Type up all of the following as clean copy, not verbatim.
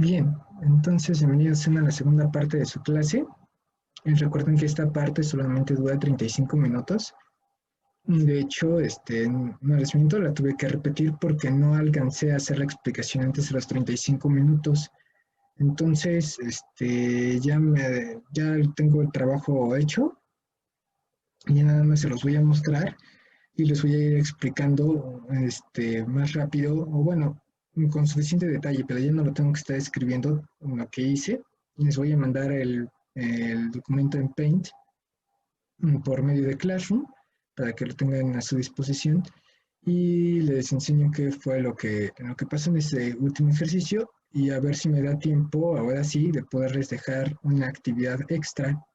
Bien, entonces bienvenidos a la segunda parte de su clase. Y recuerden que esta parte solamente dura 35 minutos. De hecho, no les miento, la tuve que repetir porque no alcancé a hacer la explicación antes de los 35 minutos. Entonces, ya tengo el trabajo hecho y ya nada más se los voy a mostrar y les voy a ir explicando más rápido, o bueno, con suficiente detalle, pero ya no lo tengo que estar escribiendo lo que hice. Les voy a mandar el documento en Paint por medio de Classroom para que lo tengan a su disposición y les enseño qué fue lo que pasó en ese último ejercicio y a ver si me da tiempo, ahora sí, de poderles dejar una actividad extra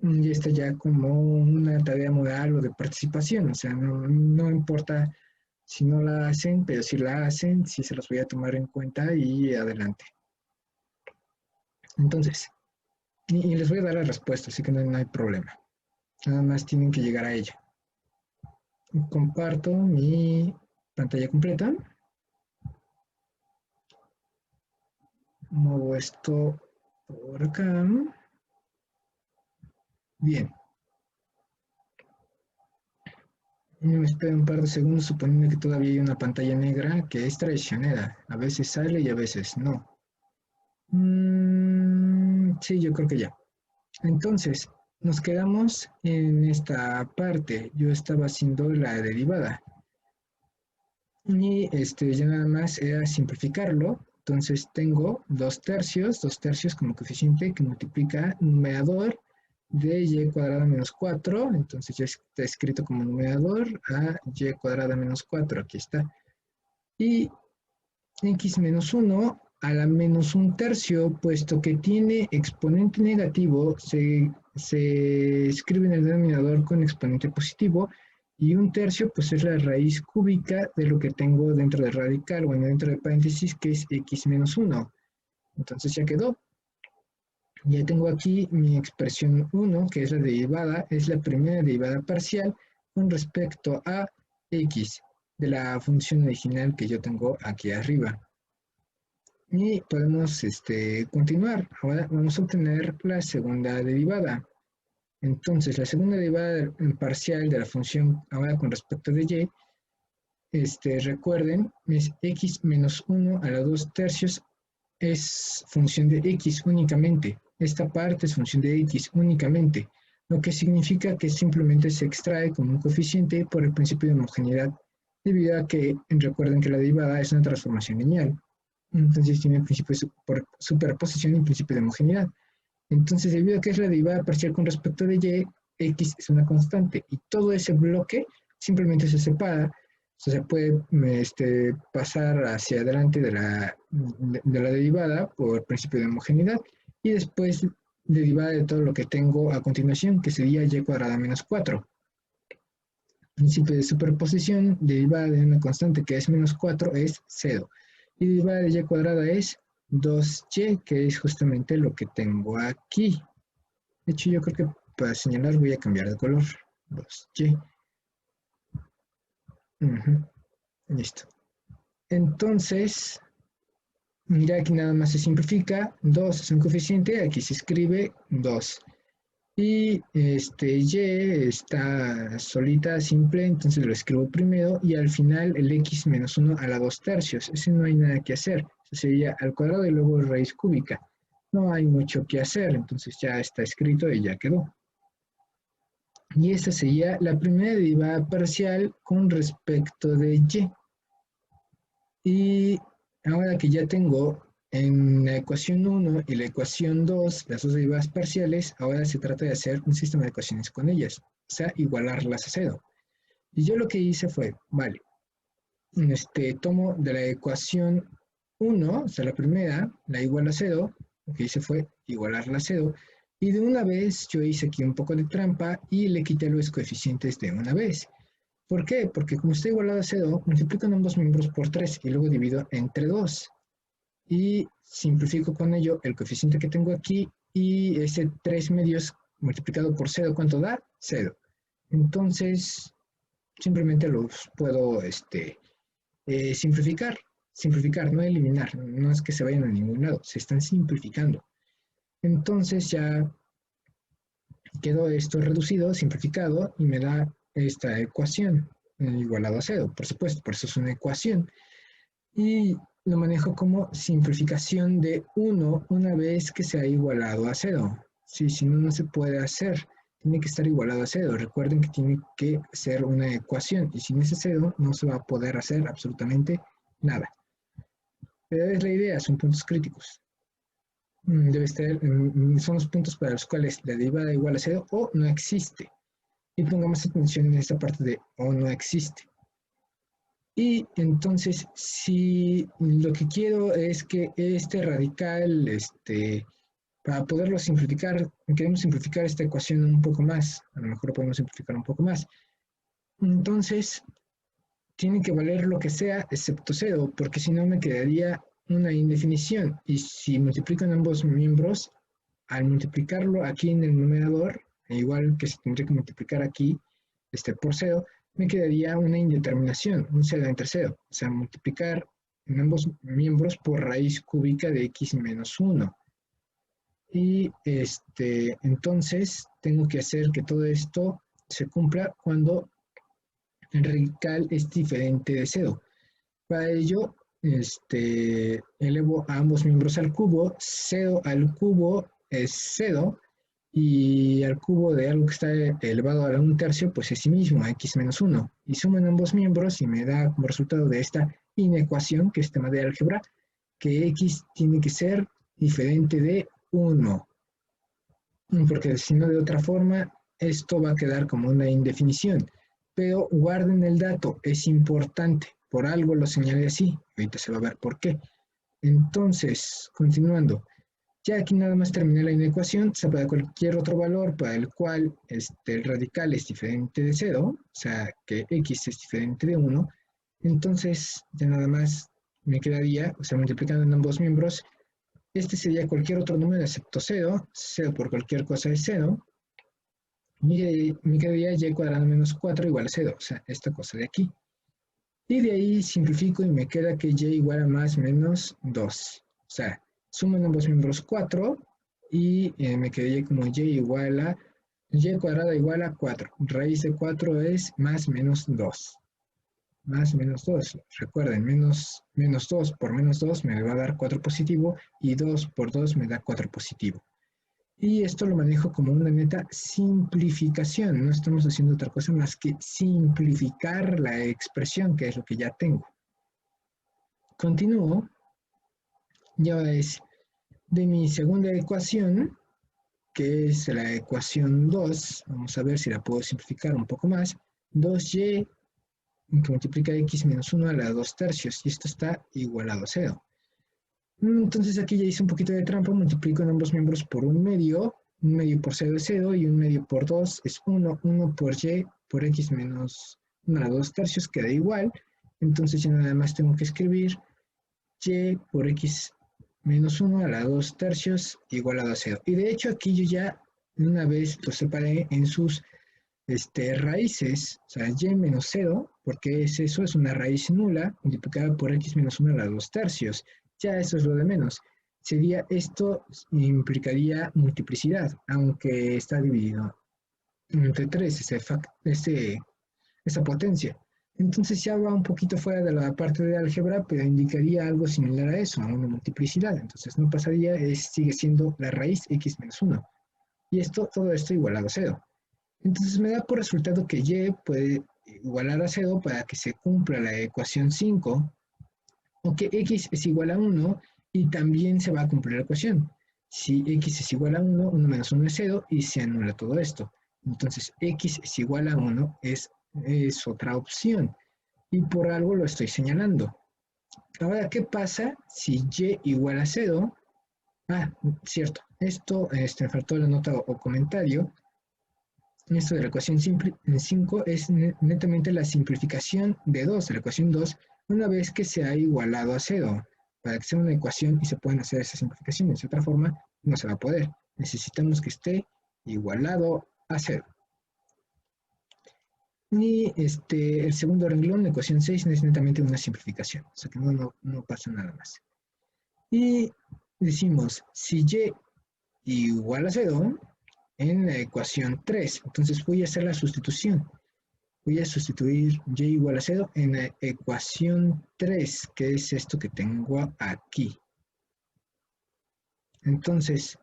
y esta ya como una tarea modal o de participación, o sea, no importa si no la hacen, pero si la hacen, sí se los voy a tomar en cuenta y adelante. Entonces, y les voy a dar la respuesta, así que no hay problema. Nada más tienen que llegar a ella. Comparto mi pantalla completa. Muevo esto por acá. Bien. Me espero un par de segundos suponiendo que todavía hay una pantalla negra que es traicionera. A veces sale y a veces no. Sí, yo creo que ya. Entonces, nos quedamos en esta parte. Yo estaba haciendo la derivada. Y ya nada más era simplificarlo. Entonces tengo 2 tercios como coeficiente que multiplica numerador de y cuadrada menos 4. Entonces ya está escrito como numerador a y cuadrada menos 4. Aquí está. Y x menos 1 a la menos 1/3, puesto que tiene exponente negativo, se escribe en el denominador con exponente positivo, y 1/3 pues es la raíz cúbica de lo que tengo dentro del radical, bueno, dentro de paréntesis, que es x menos 1. Entonces ya quedó. Ya tengo aquí mi expresión 1, que es la derivada, es la primera derivada parcial con respecto a x de la función original que yo tengo aquí arriba. Y podemos continuar. Ahora vamos a obtener la segunda derivada. Entonces, la segunda derivada parcial de la función ahora con respecto de y, recuerden, es x menos 1 a la 2/3, es función de x únicamente. Esta parte es función de x únicamente, lo que significa que simplemente se extrae como un coeficiente por el principio de homogeneidad, debido a que recuerden que la derivada es una transformación lineal. Entonces tiene el principio de superposición y principio de homogeneidad. Entonces, debido a que es la derivada parcial con respecto de y, x es una constante y todo ese bloque simplemente se separa. O sea, se puede pasar hacia adelante de la derivada por principio de homogeneidad y después derivada de todo lo que tengo a continuación, que sería y cuadrada menos 4. Principio de superposición, derivada de una constante que es menos 4 es 0. Y derivada de y cuadrada es 2y, que es justamente lo que tengo aquí. De hecho, yo creo que para señalar voy a cambiar de color. 2y. Listo. Entonces, mira, aquí nada más se simplifica. 2 es un coeficiente, aquí se escribe 2. Y y está solita, simple, entonces lo escribo primero y al final el x menos 1 a la 2/3. Ese no hay nada que hacer. Eso sería al cuadrado y luego raíz cúbica. No hay mucho que hacer, entonces ya está escrito y ya quedó. Y esta sería la primera derivada parcial con respecto de y. Y ahora que ya tengo en la ecuación 1 y la ecuación 2, las dos derivadas parciales, ahora se trata de hacer un sistema de ecuaciones con ellas, o sea, igualarlas a 0. Y yo lo que hice fue, vale, tomo de la ecuación 1, o sea, la primera, la igualo a 0, lo que hice fue igualarla a 0, y de una vez yo hice aquí un poco de trampa y le quité los coeficientes de una vez. ¿Por qué? Porque como está igualado a 0, multiplico en ambos miembros por 3 y luego divido entre 2. Y simplifico con ello el coeficiente que tengo aquí y ese 3 medios multiplicado por 0, ¿cuánto da? 0. Entonces, simplemente los puedo simplificar. simplificar, no eliminar, no es que se vayan a ningún lado, se están simplificando. Entonces ya quedó esto reducido, simplificado, y me da esta ecuación igualado a cero, por supuesto, por eso es una ecuación. Y lo manejo como simplificación de 1 una vez que se ha igualado a cero. Sí, si no, no se puede hacer. Tiene que estar igualado a cero. Recuerden que tiene que ser una ecuación y sin ese cero no se va a poder hacer absolutamente nada. Pero es la idea, son puntos críticos. Debe estar, son los puntos para los cuales la derivada igual a cero o no existe. Y pongamos atención en esta parte de o no existe. Y entonces, si lo que quiero es que este radical, para poderlo simplificar, queremos simplificar esta ecuación un poco más, a lo mejor lo podemos simplificar un poco más. Entonces, tiene que valer lo que sea excepto cero, porque si no me quedaría una indefinición. Y si multiplico en ambos miembros, al multiplicarlo aquí en el numerador, igual que se tendría que multiplicar aquí por cero, me quedaría una indeterminación, un cero entre cero. O sea, multiplicar en ambos miembros por raíz cúbica de x menos 1. Y entonces tengo que hacer que todo esto se cumpla cuando el radical es diferente de cero. Para ello, elevo a ambos miembros al cubo. 0 al cubo es 0, y al cubo de algo que está elevado a la 1/3, pues es sí mismo, x menos 1. Y sumo en ambos miembros y me da como resultado de esta inecuación, que es tema de álgebra, que x tiene que ser diferente de 1. Porque si no, de otra forma, esto va a quedar como una indefinición. Pero guarden el dato, es importante. Por algo lo señalé así. Ahorita se va a ver por qué. Entonces, continuando. Ya aquí nada más terminé la inecuación, se puede cualquier otro valor para el cual el radical es diferente de 0, o sea que x es diferente de 1, entonces ya nada más me quedaría, o sea, multiplicando en ambos miembros, sería cualquier otro número excepto 0, 0 por cualquier cosa es 0, y me quedaría y cuadrado menos 4 igual a 0, o sea, esta cosa de aquí. Y de ahí simplifico y me queda que y igual a más menos 2, o sea, sumo en ambos miembros 4 y me quedaría como y cuadrada igual a 4. Raíz de 4 es más menos 2. Más menos 2. Recuerden, menos 2 por menos 2 me va a dar 4 positivo y 2 por 2 me da 4 positivo. Y esto lo manejo como una neta simplificación. No estamos haciendo otra cosa más que simplificar la expresión, que es lo que ya tengo. Continúo. Y ahora es de mi segunda ecuación, que es la ecuación 2. Vamos a ver si la puedo simplificar un poco más. 2y que multiplica x menos 1 a la 2/3. Y esto está igualado a 0. Entonces aquí ya hice un poquito de trampa, multiplico en ambos miembros por 1/2, 1/2 por 0 es 0 y 1/2 por 2 es 1, 1 por y por x menos 1 a la 2/3 queda igual, entonces ya nada más tengo que escribir y por x menos 1 a la 2/3 igualado a 0. Y de hecho aquí yo ya una vez lo separé en sus raíces, o sea, y menos 0, porque es eso, es una raíz nula multiplicada por x menos 1 a la 2/3. Ya eso es lo de menos. Esto implicaría multiplicidad, aunque está dividido entre 3, esa potencia. Entonces ya va un poquito fuera de la parte de álgebra, pero indicaría algo similar a eso, a una multiplicidad. Entonces no pasaría, sigue siendo la raíz x menos 1. Y todo esto igualado a 0. Entonces me da por resultado que y puede igualar a 0 para que se cumpla la ecuación 5, o que x es igual a 1 y también se va a cumplir la ecuación. Si x es igual a 1, 1 menos 1 es 0 y se anula todo esto. Entonces x es igual a 1 es otra opción y por algo lo estoy señalando. Ahora, ¿qué pasa si y igual a 0? Ah, cierto. Esto me faltó la nota o comentario. Esto de la ecuación 5 es netamente la simplificación de 2, de la ecuación 2, una vez que se ha igualado a 0, para que sea una ecuación y se puedan hacer esas simplificaciones. De otra forma, no se va a poder. Necesitamos que esté igualado a 0. Y el segundo renglón, la ecuación 6, es netamente una simplificación, o sea que no pasa nada más. Y decimos, si y igual a 0 en la ecuación 3, entonces voy a hacer la sustitución. Voy a sustituir y igual a 0 en la ecuación 3, que es esto que tengo aquí. Entonces,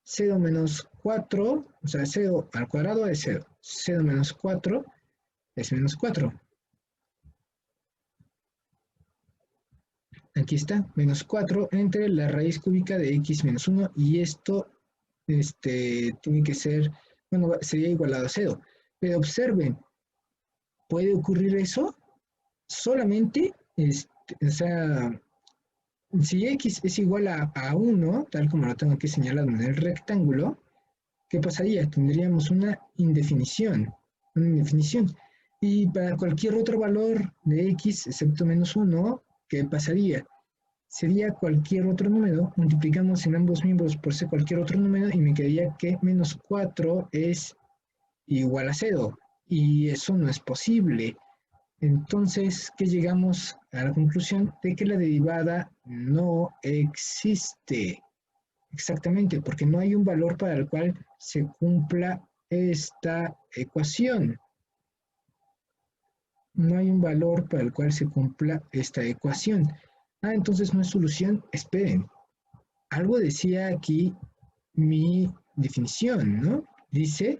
0 menos 4, o sea, 0 al cuadrado es 0. 0 menos 4 es menos 4. Aquí está, menos 4 entre la raíz cúbica de x menos 1 y esto tiene que ser, bueno, sería igualado a 0. Pero observen, ¿puede ocurrir eso? Solamente, o sea, si x es igual a 1, tal como lo tengo aquí señalado en el rectángulo, ¿qué pasaría? Tendríamos una indefinición. Y para cualquier otro valor de x excepto menos 1, ¿qué pasaría? Sería cualquier otro número, multiplicamos en ambos miembros por ser cualquier otro número y me quedaría que menos 4 es igual a 0. Y eso no es posible. Entonces, ¿qué llegamos a la conclusión de que la derivada no existe? Exactamente, porque no hay un valor para el cual se cumpla esta ecuación. No hay un valor para el cual se cumpla esta ecuación. Entonces no es solución. Esperen. Algo decía aquí mi definición, ¿no? Dice,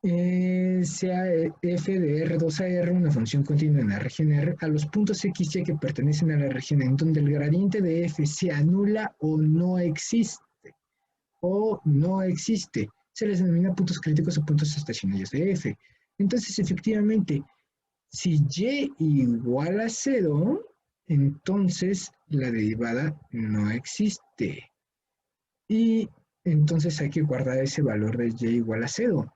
sea f de R2 a R una función continua en la región R a los puntos X y que pertenecen a la región en donde el gradiente de f se anula o no existe. Se les denomina puntos críticos o puntos estacionarios de f. Entonces, efectivamente, si y igual a 0, entonces la derivada no existe. Y entonces hay que guardar ese valor de y igual a 0.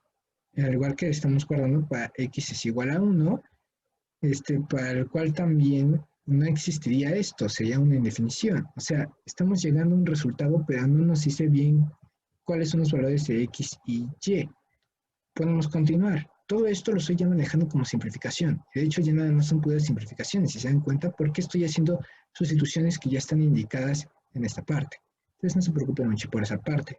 Al igual que estamos guardando para x es igual a 1, para el cual también no existiría esto, sería una indefinición. O sea, estamos llegando a un resultado, pero no nos dice bien cuáles son los valores de x y y. Podemos continuar. Todo esto lo estoy ya manejando como simplificación. De hecho, ya nada más son puras simplificaciones, si se dan cuenta, porque estoy haciendo sustituciones que ya están indicadas en esta parte. Entonces no se preocupen mucho por esa parte.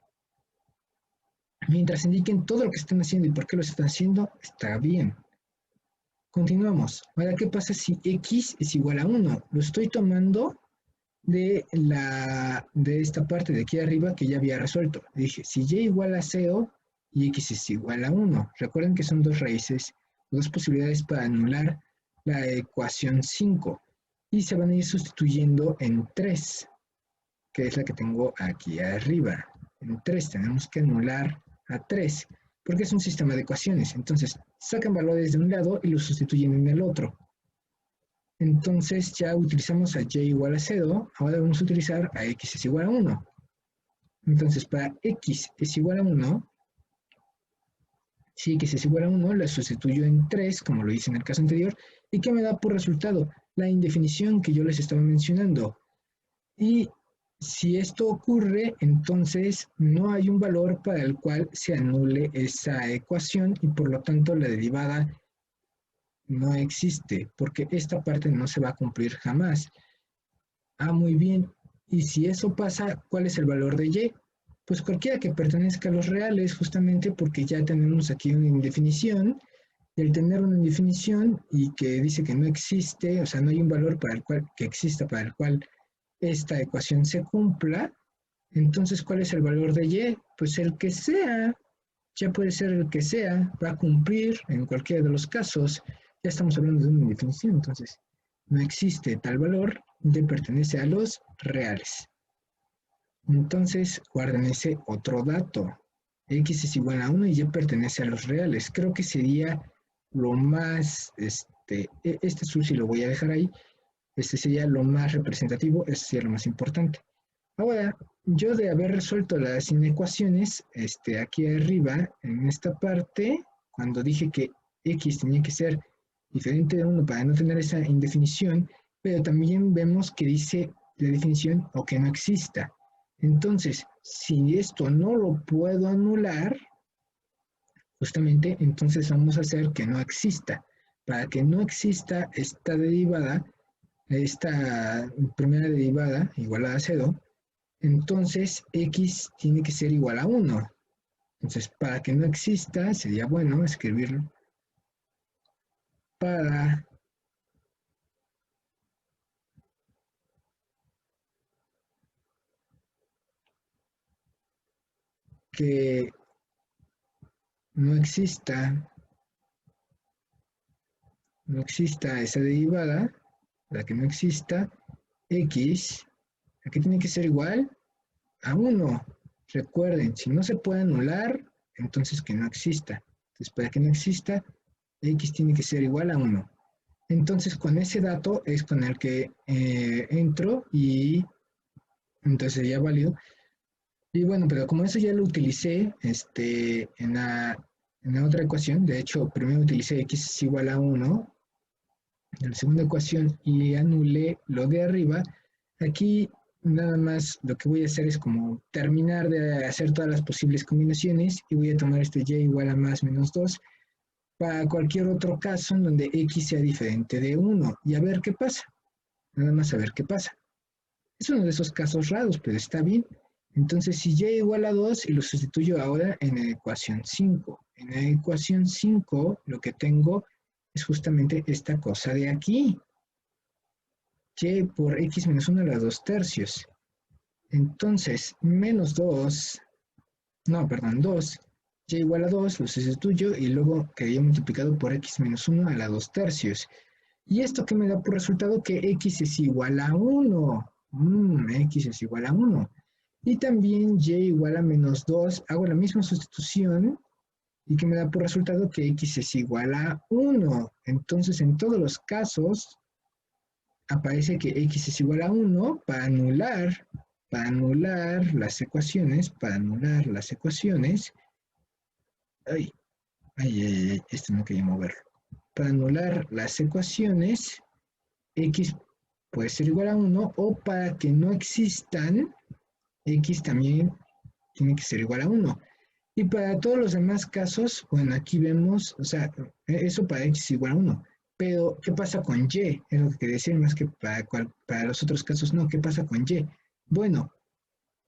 Mientras indiquen todo lo que están haciendo y por qué lo están haciendo, está bien. Continuamos. Ahora, ¿qué pasa si x es igual a 1? Lo estoy tomando de esta parte de aquí arriba que ya había resuelto. Dije, si y igual a 0 y x es igual a 1. Recuerden que son dos raíces, dos posibilidades para anular la ecuación 5. Y se van a ir sustituyendo en 3, que es la que tengo aquí arriba. En 3 tenemos que anular a 3, porque es un sistema de ecuaciones. Entonces, sacan valores de un lado y los sustituyen en el otro. Entonces ya utilizamos a y igual a 0, ahora vamos a utilizar a x es igual a 1. Entonces para x es igual a 1, si x es igual a 1, la sustituyo en 3, como lo hice en el caso anterior, y ¿qué me da por resultado? La indefinición que yo les estaba mencionando. Y si esto ocurre, entonces no hay un valor para el cual se anule esa ecuación y por lo tanto la derivada no existe, porque esta parte no se va a cumplir jamás. Muy bien. Y si eso pasa, ¿cuál es el valor de y? Pues cualquiera que pertenezca a los reales, justamente porque ya tenemos aquí una indefinición. Y al tener una indefinición y que dice que no existe, o sea, no hay un valor para el cual que exista para el cual esta ecuación se cumpla, entonces, ¿cuál es el valor de y? Pues el que sea, ya puede ser el que sea, va a cumplir en cualquiera de los casos. Ya estamos hablando de una indefinición, entonces no existe tal valor, de pertenece a los reales. Entonces, guarden ese otro dato. X es igual a 1 y y pertenece a los reales. Creo que sería lo más, este azul sí lo voy a dejar ahí, este sería lo más representativo, este sería lo más importante. Ahora, yo de haber resuelto las inecuaciones, aquí arriba, en esta parte, cuando dije que x tenía que ser diferente de 1 para no tener esa indefinición, pero también vemos que dice la definición o que no exista. Entonces, si esto no lo puedo anular, Justamente, entonces vamos a hacer que no exista. Para que no exista esta derivada, esta primera derivada igual a cero, entonces x tiene que ser igual a 1. Entonces, para que no exista, sería bueno escribir para que no exista esa derivada, para que no exista x, aquí tiene que ser igual a 1. Recuerden, si no se puede anular, entonces que no exista. Entonces, para que no exista, x tiene que ser igual a 1. Entonces, con ese dato es con el que entro y entonces sería válido. Y bueno, pero como eso ya lo utilicé en la otra ecuación, de hecho, primero utilicé x es igual a 1 en la segunda ecuación y anulé lo de arriba, aquí nada más lo que voy a hacer es como terminar de hacer todas las posibles combinaciones y voy a tomar este y igual a más menos 2 para cualquier otro caso en donde x sea diferente de 1 y a ver qué pasa, nada más a ver qué pasa. Es uno de esos casos raros, pero está bien. Entonces, si y igual a 2 y lo sustituyo ahora en la ecuación 5. En la ecuación 5 lo que tengo es justamente esta cosa de aquí. Y por x menos 1 a la 2 tercios. Entonces, menos 2, no, perdón, 2, y igual a 2 lo sustituyo y luego quedaría multiplicado por x menos 1 a la 2 tercios. ¿Y esto qué me da por resultado? Que x es igual a 1. X es igual a 1. Y también y igual a menos 2, hago la misma sustitución y que me da por resultado que x es igual a 1. Entonces, en todos los casos, aparece que x es igual a 1 para anular las ecuaciones, ay, esto no quería moverlo, para anular las ecuaciones, x puede ser igual a 1 o para que no existan, x también tiene que ser igual a 1. Y para todos los demás casos, bueno, aquí vemos, o sea, eso para x es igual a 1. Pero, ¿qué pasa con y? Es lo que quería decir, más que para los otros casos, no. ¿Qué pasa con y? Bueno,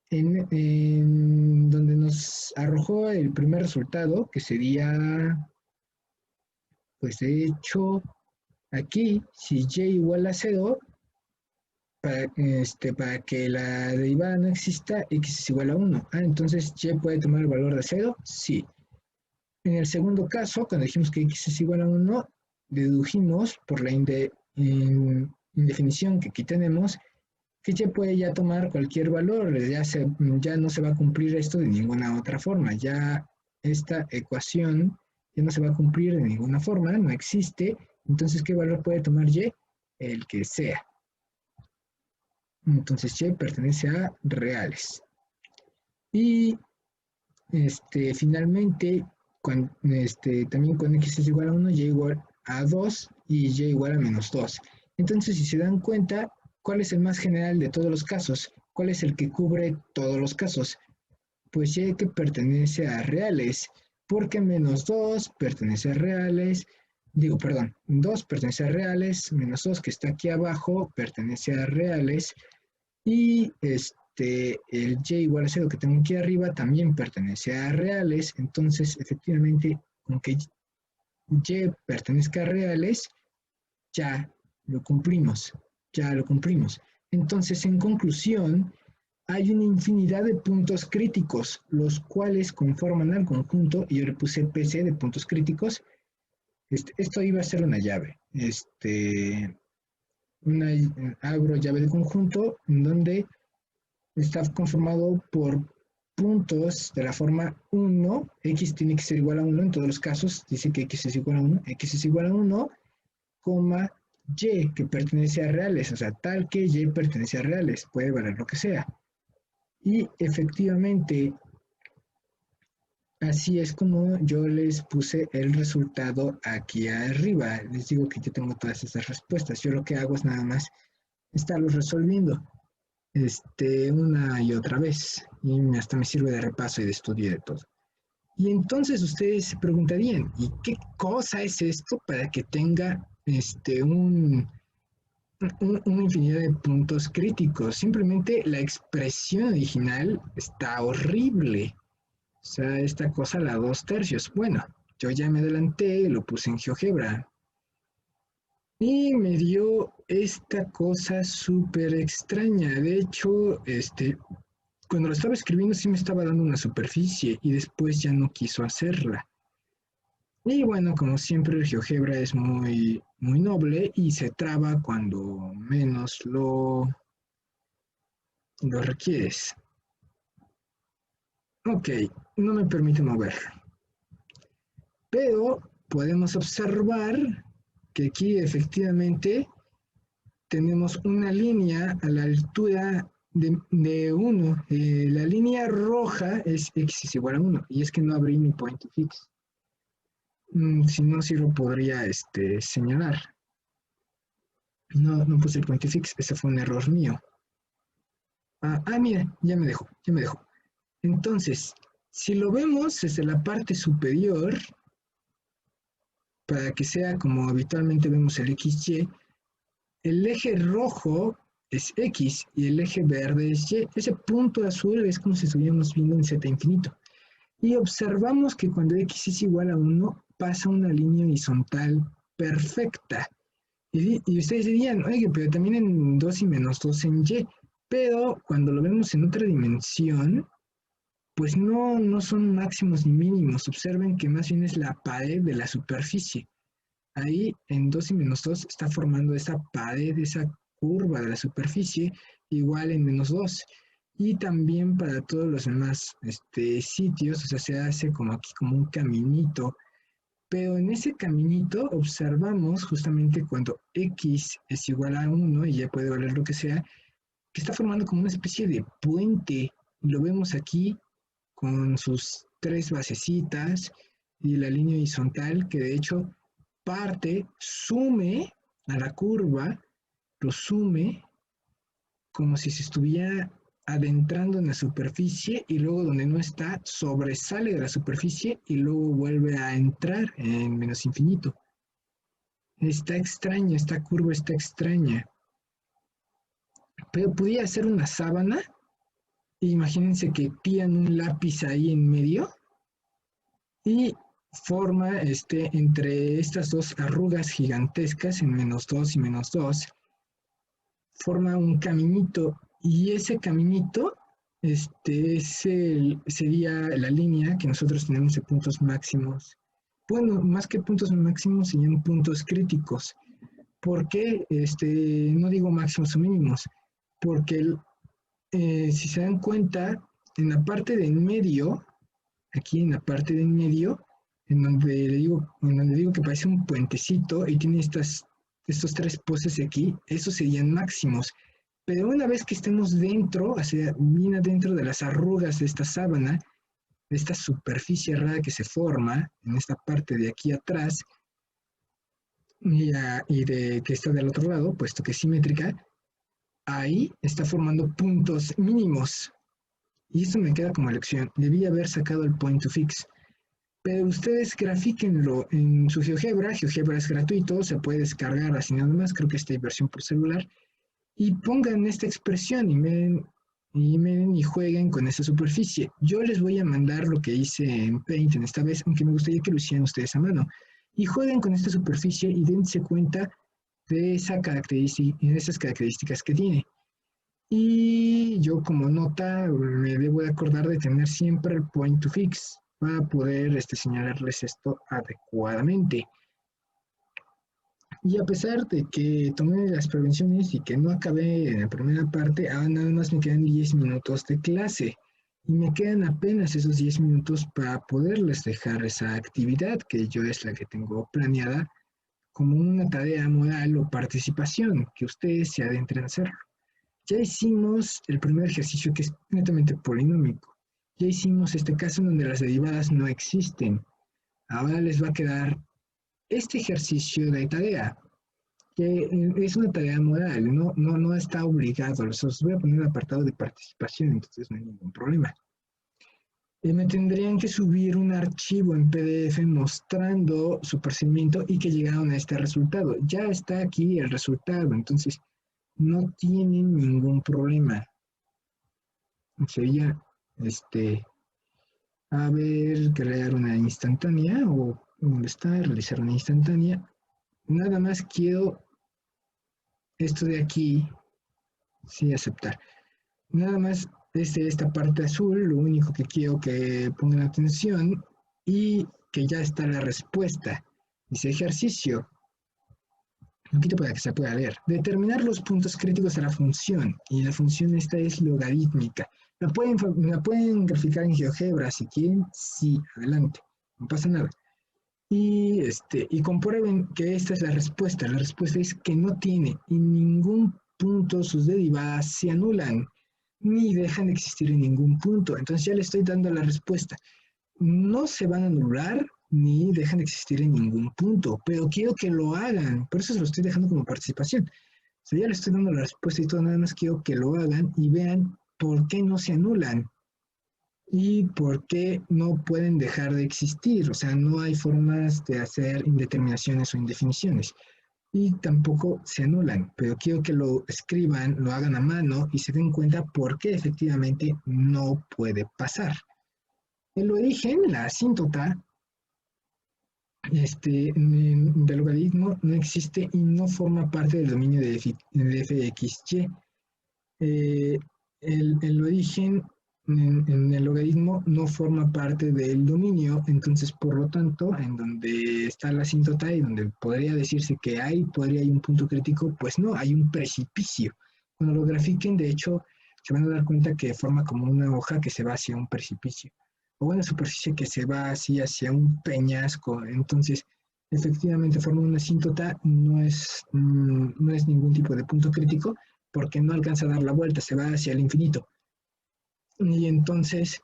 en donde nos arrojó el primer resultado, que sería, pues de hecho, aquí, si y igual a 0, para que la derivada no exista, x es igual a 1. Ah, entonces y puede tomar el valor de 0, sí. En el segundo caso, cuando dijimos que x es igual a 1, dedujimos por la indefinición que aquí tenemos, que y puede ya tomar cualquier valor, ya no se va a cumplir esto de ninguna otra forma, ya esta ecuación ya no se va a cumplir de ninguna forma, no existe, entonces ¿qué valor puede tomar y? El que sea. Entonces y pertenece a reales. Y finalmente, también con x es igual a 1, y igual a 2 y y igual a menos 2. Entonces, si se dan cuenta, ¿cuál es el más general de todos los casos? ¿Cuál es el que cubre todos los casos? Pues y que pertenece a reales, porque menos 2 pertenece a reales, digo, perdón, 2 pertenece a reales, menos 2 que está aquí abajo pertenece a reales, y el y igual a 0 que tengo aquí arriba también pertenece a reales, entonces efectivamente con que y pertenezca a reales, ya lo cumplimos, ya lo cumplimos. Entonces, en conclusión, hay una infinidad de puntos críticos, los cuales conforman al conjunto, y yo le puse PC de puntos críticos. Esto iba a ser una llave. Abro llave de conjunto, en donde está conformado por puntos de la forma 1, x tiene que ser igual a 1 en todos los casos, dice que x es igual a 1, x es igual a 1, coma, y que pertenece a reales, o sea, tal que y pertenece a reales, puede valer lo que sea. Y efectivamente, así es como yo les puse el resultado aquí arriba. Les digo que yo tengo todas estas respuestas. Yo lo que hago es nada más estarlos resolviendo una y otra vez. Y hasta me sirve de repaso y de estudio y de todo. Y entonces ustedes se preguntarían, ¿y qué cosa es esto para que tenga una infinidad de puntos críticos? Simplemente la expresión original está horrible. O sea, esta cosa la 2/3. Bueno, yo ya me adelanté, lo puse en GeoGebra. Y me dio esta cosa súper extraña. De hecho, cuando lo estaba escribiendo sí me estaba dando una superficie y después ya no quiso hacerla. Y bueno, como siempre, el GeoGebra es muy, muy noble y se traba cuando menos lo requieres. Ok, no me permite mover. Pero podemos observar que aquí efectivamente tenemos una línea a la altura de 1. La línea roja es x es igual a 1. Y es que no abrí mi point to fix. Si no, sí lo podría señalar. No, no puse el point to fix. Ese fue un error mío. Mira, ya me dejó, ya me dejó. Entonces, si lo vemos desde la parte superior, para que sea como habitualmente vemos el XY, el eje rojo es X y el eje verde es Y. Ese punto azul es como si estuviéramos viendo en Z infinito. Y observamos que cuando X es igual a 1, pasa una línea horizontal perfecta. Y ustedes dirían, oye, pero también en 2 y menos 2 en Y. Pero cuando lo vemos en otra dimensión, pues no son máximos ni mínimos. Observen que más bien es la pared de la superficie. Ahí en 2 y menos 2 está formando esa pared, esa curva de la superficie, igual en menos 2. Y también para todos los demás sitios, o sea, se hace como aquí como un caminito. Pero en ese caminito observamos justamente cuando x es igual a 1 y ya puede valer lo que sea, que está formando como una especie de puente. Lo vemos aquí con sus 3 basecitas y la línea horizontal que de hecho parte, sume a la curva, lo sume como si se estuviera adentrando en la superficie y luego donde no está, sobresale de la superficie y luego vuelve a entrar en menos infinito. Está extraña, esta curva está extraña. Pero pudiera ser una sábana. Imagínense que tiran un lápiz ahí en medio y forma entre estas dos arrugas gigantescas en menos 2 y menos 2 forma un caminito y ese caminito sería la línea que nosotros tenemos de puntos máximos. Bueno, más que puntos máximos serían puntos críticos. ¿Por qué no digo máximos o mínimos? Porque si se dan cuenta, en la parte de en medio, aquí en la parte de en medio, en donde digo que parece un puentecito y tiene estos 3 poses aquí, esos serían máximos. Pero una vez que estemos dentro, o sea, bien adentro de las arrugas de esta sábana, de esta superficie rara que se forma en esta parte de aquí atrás y de que está del otro lado, puesto que es simétrica, ahí está formando puntos mínimos. Y esto me queda como lección. Debí haber sacado el point to fix. Pero ustedes grafíquenlo en su GeoGebra. GeoGebra es gratuito, se puede descargar así nada más. Creo que esta versión por celular. Y pongan esta expresión y jueguen con esa superficie. Yo les voy a mandar lo que hice en Paint en esta vez, aunque me gustaría que lo hicieran ustedes a mano. Y jueguen con esta superficie y dense cuenta de de esas características que tiene. Y yo como nota me debo de acordar de tener siempre el point to fix para poder señalarles esto adecuadamente. Y a pesar de que tomé las prevenciones y que no acabé en la primera parte, ahora nada más me quedan 10 minutos de clase. Y me quedan apenas esos 10 minutos para poderles dejar esa actividad que yo es la que tengo planeada como una tarea moral o participación, que ustedes se adentren a hacerlo. Ya hicimos el primer ejercicio que es netamente polinómico. Ya hicimos este caso en donde las derivadas no existen. Ahora les va a quedar este ejercicio de tarea, que es una tarea moral, no está obligado. Les voy a poner un apartado de participación, entonces no hay ningún problema. Me tendrían que subir un archivo en PDF mostrando su procedimiento y que llegaron a este resultado. Ya está aquí el resultado, entonces no tienen ningún problema. Sería, a ver, crear una instantánea o dónde está, realizar una instantánea. Nada más quiero esto de aquí, sí, aceptar. Nada más desde esta parte azul, lo único que quiero que pongan atención y que ya está la respuesta. Dice ejercicio, lo quito para que se pueda ver. Determinar los puntos críticos a la función. Y la función esta es logarítmica. La pueden graficar en GeoGebra si quieren. Sí, adelante. No pasa nada. Y comprueben que esta es la respuesta. La respuesta es que no tiene en ningún punto sus derivadas se anulan ni dejan de existir en ningún punto. Entonces ya le estoy dando la respuesta. No se van a anular ni dejan de existir en ningún punto, pero quiero que lo hagan. Por eso se lo estoy dejando como participación. O sea, ya le estoy dando la respuesta y todo, nada más quiero que lo hagan y vean por qué no se anulan y por qué no pueden dejar de existir. O sea, no hay formas de hacer indeterminaciones o indefiniciones. Y tampoco se anulan, pero quiero que lo escriban, lo hagan a mano y se den cuenta por qué efectivamente no puede pasar. El origen, la asíntota, del logaritmo no existe y no forma parte del dominio de fxy. Eh, el origen en el logaritmo no forma parte del dominio, entonces por lo tanto, en donde está la asíntota y donde podría decirse que podría hay un punto crítico, pues no, hay un precipicio. Cuando lo grafiquen, de hecho, se van a dar cuenta que forma como una hoja que se va hacia un precipicio, o una superficie que se va así hacia un peñasco, entonces efectivamente forma una asíntota, no es ningún tipo de punto crítico, porque no alcanza a dar la vuelta, se va hacia el infinito. Y entonces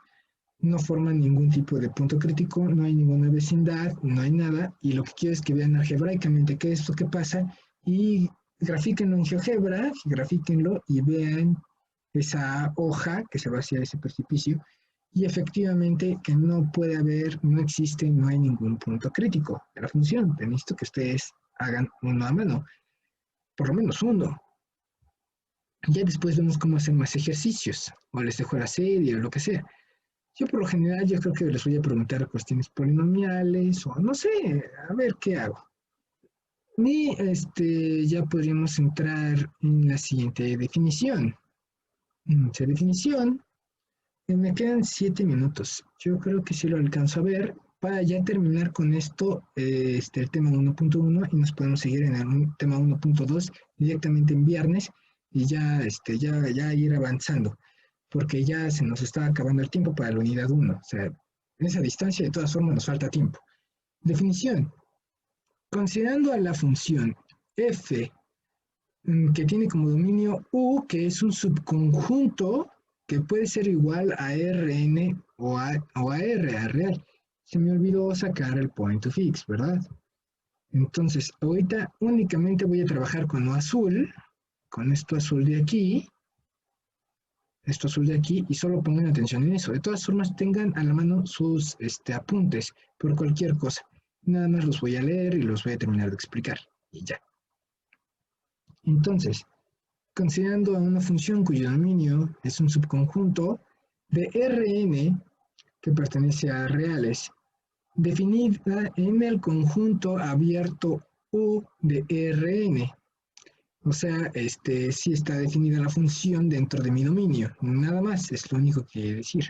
no forma ningún tipo de punto crítico, no hay ninguna vecindad, no hay nada, y lo que quiero es que vean algebraicamente qué es lo que pasa y grafíquenlo en GeoGebra, grafíquenlo y vean esa hoja que se va hacia ese precipicio y efectivamente que no puede haber, no existe, no hay ningún punto crítico de la función. Necesito que ustedes hagan uno a mano, por lo menos uno. Ya después vemos cómo hacer más ejercicios, o les dejo la serie o lo que sea. Yo por lo general yo creo que les voy a preguntar cuestiones polinomiales o no sé, a ver qué hago. Y ya podríamos entrar en la siguiente definición. En esa definición, me quedan 7 minutos. Yo creo que sí lo alcanzo a ver para ya terminar con esto, el tema 1.1 y nos podemos seguir en el tema 1.2 directamente en viernes y ya ir avanzando, porque ya se nos está acabando el tiempo para la unidad 1. O sea, en esa distancia de todas formas nos falta tiempo. Definición. Considerando a la función f que tiene como dominio U, que es un subconjunto que puede ser igual a Rn o a R, a real. Se me olvidó sacar el point to fix, ¿verdad? Entonces, ahorita únicamente voy a trabajar con lo azul, con esto azul de aquí, esto azul de aquí, y solo pongan atención en eso. De todas formas, tengan a la mano sus apuntes por cualquier cosa. Nada más los voy a leer y los voy a terminar de explicar. Y ya. Entonces, considerando a una función cuyo dominio es un subconjunto de Rn que pertenece a reales, definida en el conjunto abierto U de Rn. O sea, sí está definida la función dentro de mi dominio. Nada más, es lo único que quiere decir.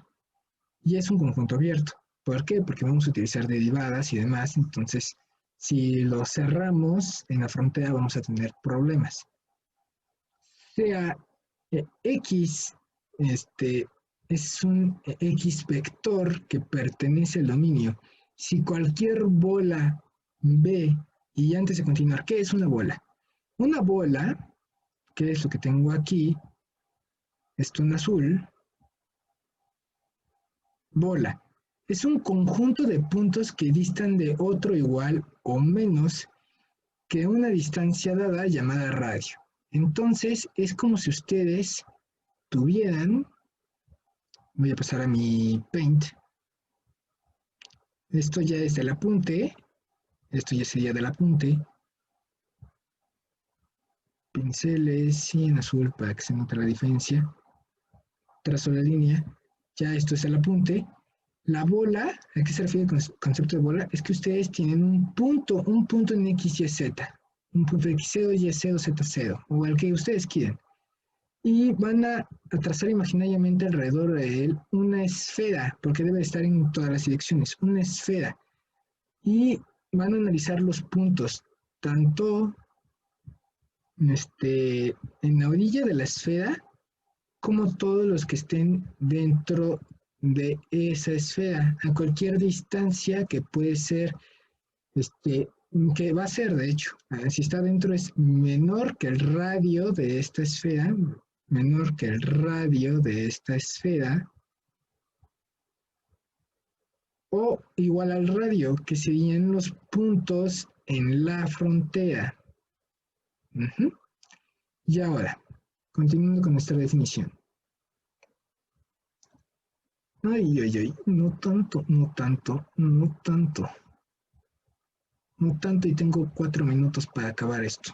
Y es un conjunto abierto. ¿Por qué? Porque vamos a utilizar derivadas y demás. Entonces, si lo cerramos en la frontera, vamos a tener problemas. Sea X, es un X vector que pertenece al dominio. Si cualquier bola B, y antes de continuar, ¿qué es una bola? Una bola, que es lo que tengo aquí, esto en azul, bola. Es un conjunto de puntos que distan de otro igual o menos que una distancia dada llamada radio. Entonces, es como si ustedes tuvieran, voy a pasar a mi Paint, Esto ya es del apunte. Esto ya sería del apunte. Pinceles y en azul para que se note la diferencia. Trazo la línea. Ya esto es el apunte. La bola, ¿a qué se refiere con el concepto de bola? Es que ustedes tienen un punto en X, Y, Z. Un punto X0, Y0, Z0, o el que ustedes quieran. Y van a trazar imaginariamente alrededor de él una esfera, porque debe estar en todas las direcciones, una esfera. Y van a analizar los puntos, tanto en la orilla de la esfera, como todos los que estén dentro de esa esfera, a cualquier distancia que puede ser, que va a ser, de hecho, si está dentro es menor que el radio de esta esfera, menor que el radio de esta esfera, o igual al radio, que serían los puntos en la frontera. Uh-huh. Y ahora, continuando con nuestra definición. Ay, ay, ay, no tanto, no tanto, no tanto. No tanto y tengo 4 minutos para acabar esto.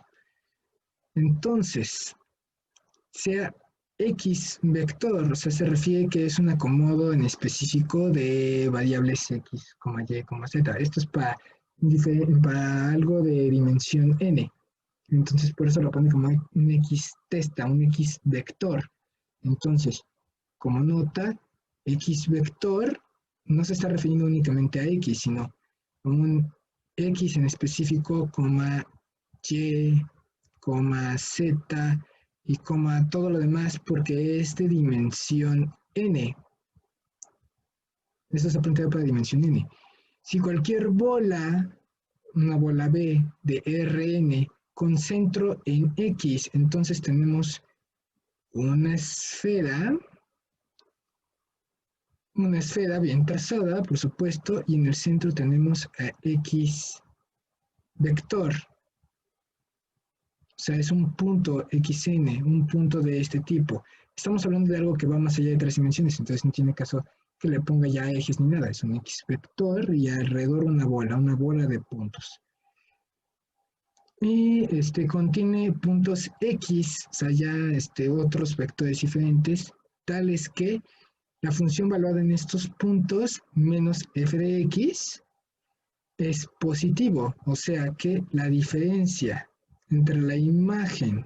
Entonces, sea X vector, o sea, se refiere que es un acomodo en específico de variables X, Y, Z. Esto es para algo de dimensión n. Entonces, por eso lo pone como un X testa, un X vector. Entonces, como nota, X vector no se está refiriendo únicamente a X, sino a un X en específico, Y, Z y todo lo demás, porque es de dimensión n. Esto está planteado para dimensión n. Si cualquier bola, una bola B de Rn con centro en X, entonces tenemos una esfera bien trazada, por supuesto, y en el centro tenemos a X vector. O sea, es un punto XN, un punto de este tipo. Estamos hablando de algo que va más allá de 3 dimensiones, entonces no tiene caso que le ponga ya ejes ni nada. Es un X vector y alrededor una bola de puntos. Y contiene puntos X, o sea, ya otros vectores diferentes, tales que la función valuada en estos puntos menos f de x es positivo, o sea que la diferencia entre la imagen,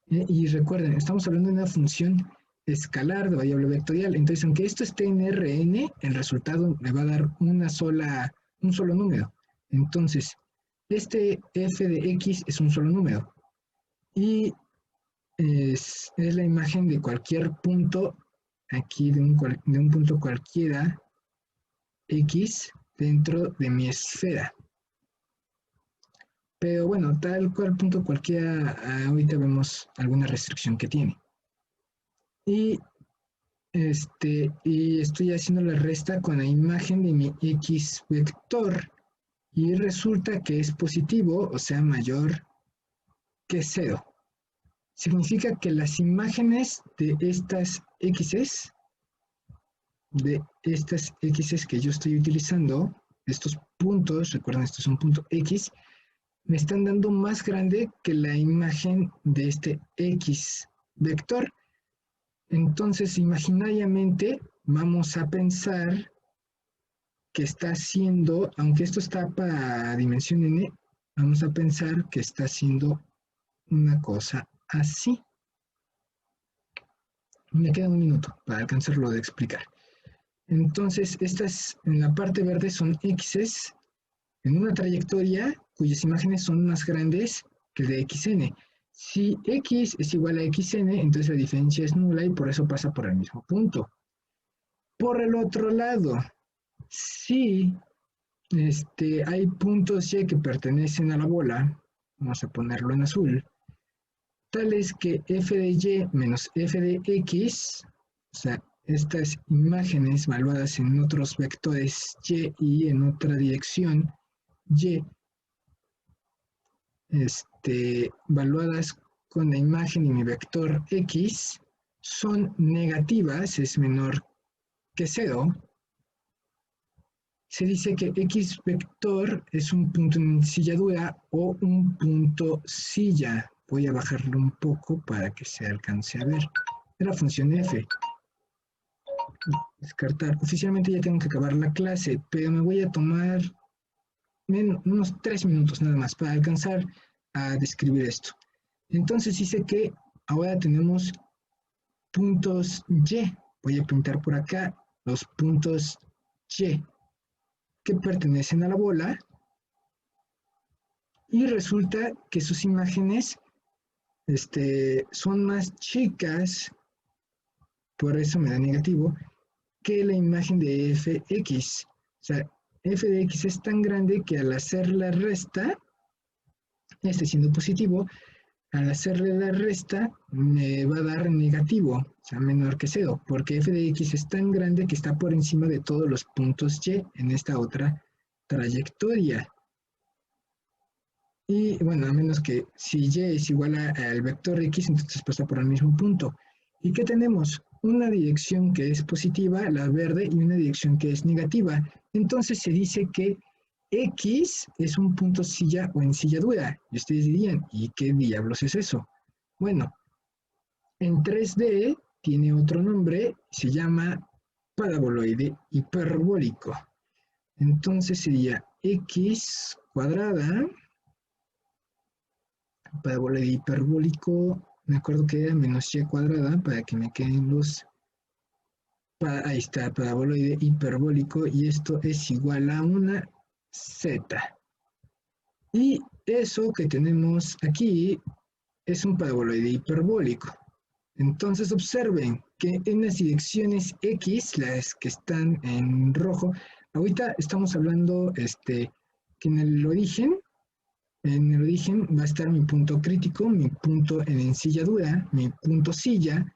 y recuerden, estamos hablando de una función escalar de variable vectorial, entonces aunque esto esté en Rn, el resultado me va a dar un solo número. Entonces, este f de x es un solo número y es la imagen de cualquier punto aquí, de un punto cualquiera x dentro de mi esfera. Pero bueno, tal cual punto cualquiera, ahorita vemos alguna restricción que tiene. Y estoy haciendo la resta con la imagen de mi x vector y resulta que es positivo, o sea, mayor que 0. Significa que las imágenes de estas x's que yo estoy utilizando, estos puntos, recuerden, esto es un punto X, me están dando más grande que la imagen de este X vector. Entonces, imaginariamente, vamos a pensar que está haciendo, aunque esto está para dimensión n, vamos a pensar que está haciendo una cosa así. Me queda un minuto para alcanzarlo de explicar. Entonces, estas en la parte verde son x's en una trayectoria cuyas imágenes son más grandes que de xn. Si x es igual a xn, entonces la diferencia es nula y por eso pasa por el mismo punto. Por el otro lado, si hay puntos y que pertenecen a la bola, vamos a ponerlo en azul, tales que f de y menos f de x, o sea, estas imágenes valuadas en otros vectores y en otra dirección y, valuadas con la imagen y mi vector x, son negativas, es menor que 0, se dice que X vector es un punto en silladura o un punto silla. Voy a bajarlo un poco para que se alcance a ver. Es la función f. Descartar. Oficialmente ya tengo que acabar la clase, pero me voy a tomar unos 3 minutos nada más para alcanzar a describir esto. Entonces dice que ahora tenemos puntos Y. Voy a pintar por acá los puntos Y que pertenecen a la bola y resulta que sus imágenes son más chicas, por eso me da negativo, que la imagen de fx. O sea, f de x es tan grande que al hacer la resta, siendo positivo, al hacerle la resta me va a dar negativo, o sea, menor que 0, porque f de x es tan grande que está por encima de todos los puntos y en esta otra trayectoria. Y bueno, a menos que si y es igual al vector x, entonces pasa por el mismo punto. ¿Y qué tenemos? Una dirección que es positiva, la verde, y una dirección que es negativa. Entonces se dice que x es un punto silla o ensilladura. Y ustedes dirían, ¿y qué diablos es eso? Bueno, en 3D tiene otro nombre, se llama paraboloide hiperbólico. Entonces sería x cuadrada, paraboloide hiperbólico, me acuerdo que era menos y cuadrada, para que me queden los... ahí está, paraboloide hiperbólico, y esto es igual a una z. Y eso que tenemos aquí es un paraboloide hiperbólico. Entonces observen que en las direcciones X, las que están en rojo, ahorita estamos hablando que en el origen va a estar mi punto crítico, mi punto en ensilladura, mi punto silla.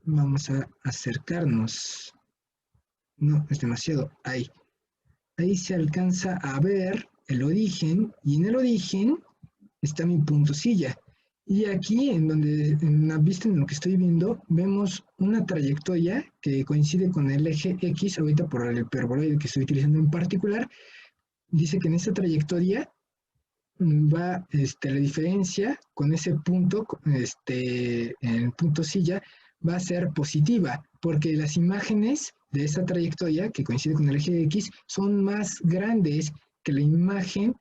Vamos a acercarnos. No, es demasiado. Ahí. Ahí se alcanza a ver el origen, y en el origen está mi punto silla. Y aquí, en la vista en lo que estoy viendo, vemos una trayectoria que coincide con el eje X, ahorita por el hiperboloide que estoy utilizando en particular. Dice que en esta trayectoria va la diferencia con ese punto, el punto silla, va a ser positiva, porque las imágenes de esta trayectoria, que coincide con el eje X, son más grandes que la imagen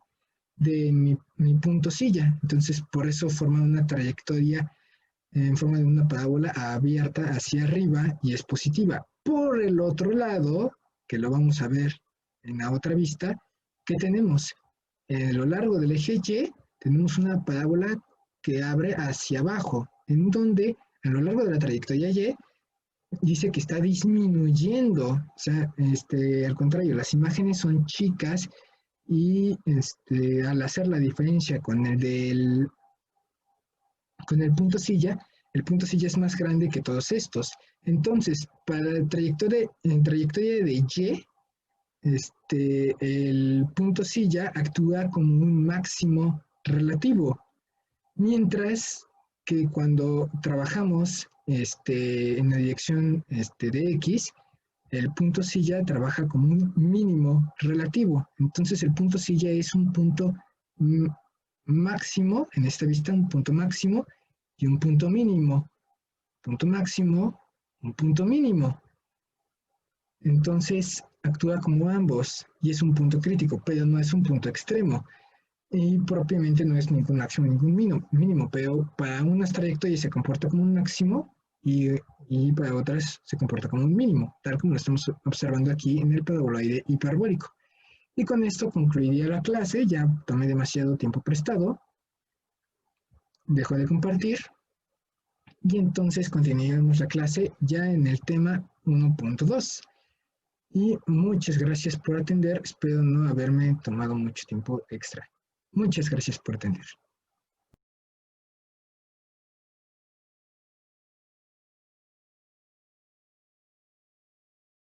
de mi punto silla. Entonces, por eso forma una trayectoria en forma de una parábola abierta hacia arriba y es positiva. Por el otro lado, que lo vamos a ver en la otra vista, ¿qué tenemos? A lo largo del eje Y tenemos una parábola que abre hacia abajo, en donde a lo largo de la trayectoria Y dice que está disminuyendo, o sea, al contrario, las imágenes son chicas y al hacer la diferencia con el punto silla, el punto silla es más grande que todos estos. Entonces, para la trayectoria de Y, el punto silla actúa como un máximo relativo, mientras que cuando trabajamos en la dirección de X, el punto silla trabaja como un mínimo relativo. Entonces el punto silla es un punto máximo, en esta vista un punto máximo y un punto mínimo. Punto máximo, un punto mínimo. Entonces actúa como ambos y es un punto crítico, pero no es un punto extremo. Y propiamente no es ningún máximo, ningún mínimo, pero para unas trayectorias se comporta como un máximo y para otras se comporta como un mínimo, tal como lo estamos observando aquí en el paraboloide hiperbólico. Y con esto concluiría la clase, ya tomé demasiado tiempo prestado, dejo de compartir y entonces continuaremos la clase ya en el tema 1.2. Y muchas gracias por atender, espero no haberme tomado mucho tiempo extra. Muchas gracias por atender.